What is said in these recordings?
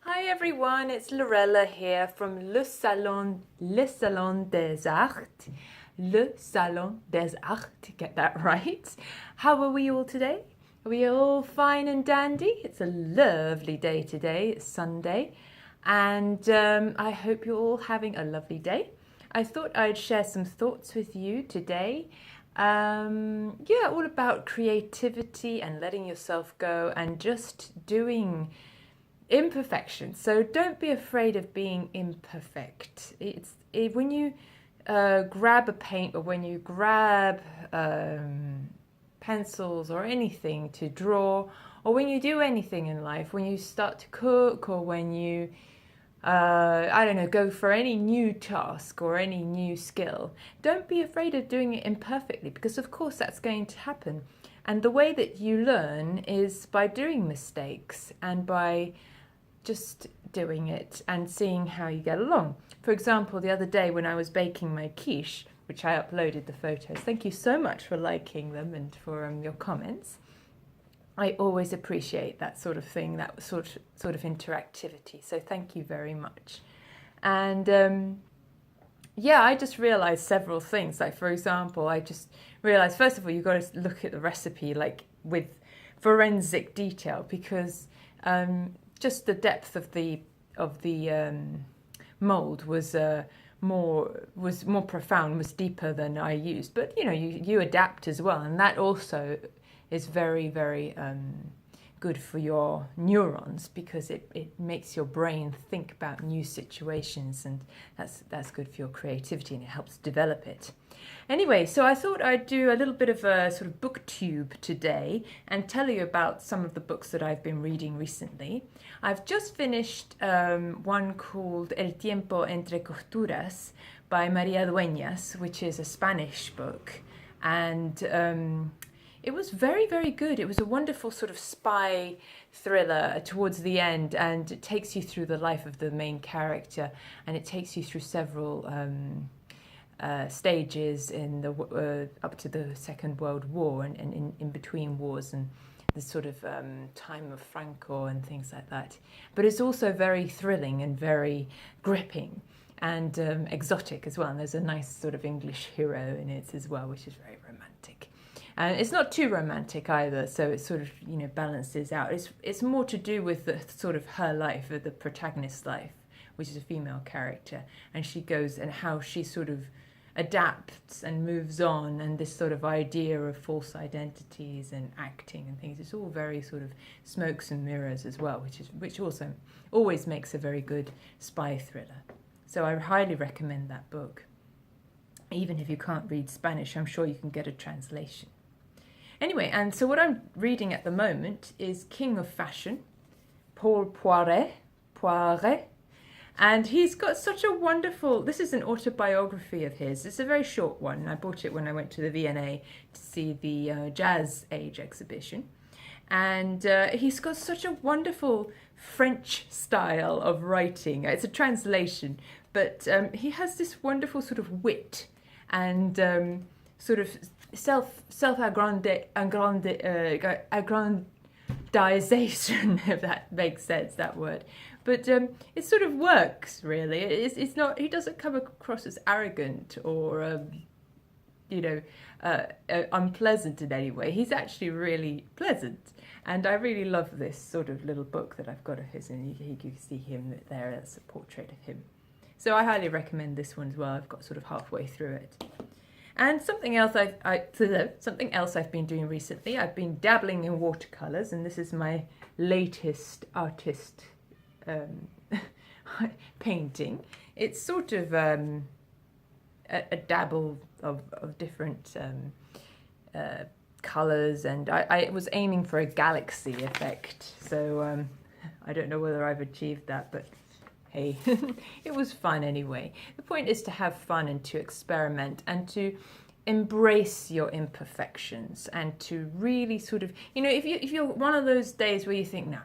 Hi everyone, it's Lorella here from Le Salon des Arts. Le Salon des Arts, get that right. How are we all today? Are we all fine and dandy? It's a lovely day today, it's Sunday, and I hope you're all having a lovely day. I thought I'd share some thoughts with you today. All about creativity and letting yourself go and just doing imperfection. So don't be afraid of being imperfect. When you grab a paint or when you grab pencils or anything to draw, or when you do anything in life, when you start to cook or when you I don't know, go for any new task or any new skill, don't be afraid of doing it imperfectly, because of course that's going to happen. And the way that you learn is by doing mistakes and by just doing it and seeing how you get along. For example, the other day when I was baking my quiche, which I uploaded the photos, thank you so much for liking them and for your comments. I always appreciate that sort of thing, that sort of interactivity. So thank you very much. And I just realized several things. Like, for example, I just realized, first of all, you've got to look at the recipe like with forensic detail, because just the depth of the mold was more profound, was deeper than I used. But you adapt as well, and that also is very, very good for your neurons, because it makes your brain think about new situations, and that's good for your creativity, and it helps develop it. Anyway, so I thought I'd do a little bit of a sort of booktube today and tell you about some of the books that I've been reading recently. I've just finished one called El Tiempo entre Costuras by Maria Dueñas, which is a Spanish book, and it was very, very good. It was a wonderful sort of spy thriller towards the end, and it takes you through the life of the main character, and it takes you through several stages in the up to the Second World War, and in between wars, and the sort of time of Franco and things like that. But it's also very thrilling and very gripping and exotic as well. And there's a nice sort of English hero in it as well, which is very romantic. And it's not too romantic either, so it sort of balances out. It's more to do with the sort of her life, the protagonist's life, which is a female character, and she goes and how she sort of adapts and moves on, and this sort of idea of false identities and acting and things. It's all very sort of smokes and mirrors as well, which also always makes a very good spy thriller. So I highly recommend that book. Even if you can't read Spanish, I'm sure you can get a translation. Anyway, and so what I'm reading at the moment is King of Fashion, Paul Poiret. And he's got such a wonderful, this is an autobiography of his. It's a very short one. I bought it when I went to the V&A to see the Jazz Age exhibition. And he's got such a wonderful French style of writing. It's a translation, but he has this wonderful sort of wit and sort of aggrandization, if that makes sense, that word. But it sort of works, really. It's not. He doesn't come across as arrogant or unpleasant in any way. He's actually really pleasant, and I really love this sort of little book that I've got of his, and you can see him there. That's a portrait of him. So I highly recommend this one as well. I've got sort of halfway through it. And something else I've been doing recently. I've been dabbling in watercolors, and this is my latest artist painting. It's sort of a dabble of different colors, and I was aiming for a galaxy effect. So I don't know whether I've achieved that, but hey, it was fun anyway. The point is to have fun and to experiment and to embrace your imperfections, and to really sort of, if you're one of those days where you think, no,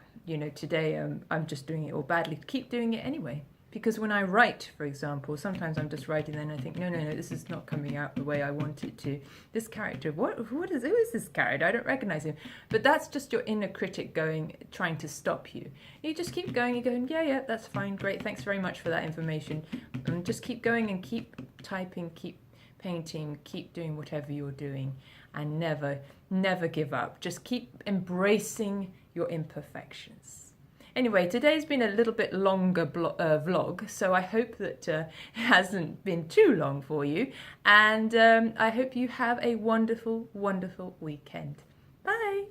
today I'm just doing it all badly, keep doing it anyway, Because when I write, for example, sometimes I'm just writing and I think, no, this is not coming out the way I want it to. This character, who is this character? I don't recognize him. But that's just your inner critic trying to stop you. You just keep going, you're going, yeah, that's fine, great, thanks very much for that information. And just keep going and keep typing, keep painting, keep doing whatever you're doing, and never give up. Just keep embracing your imperfections. Anyway, today's been a little bit longer vlog, so I hope that it hasn't been too long for you, and I hope you have a wonderful, wonderful weekend. Bye!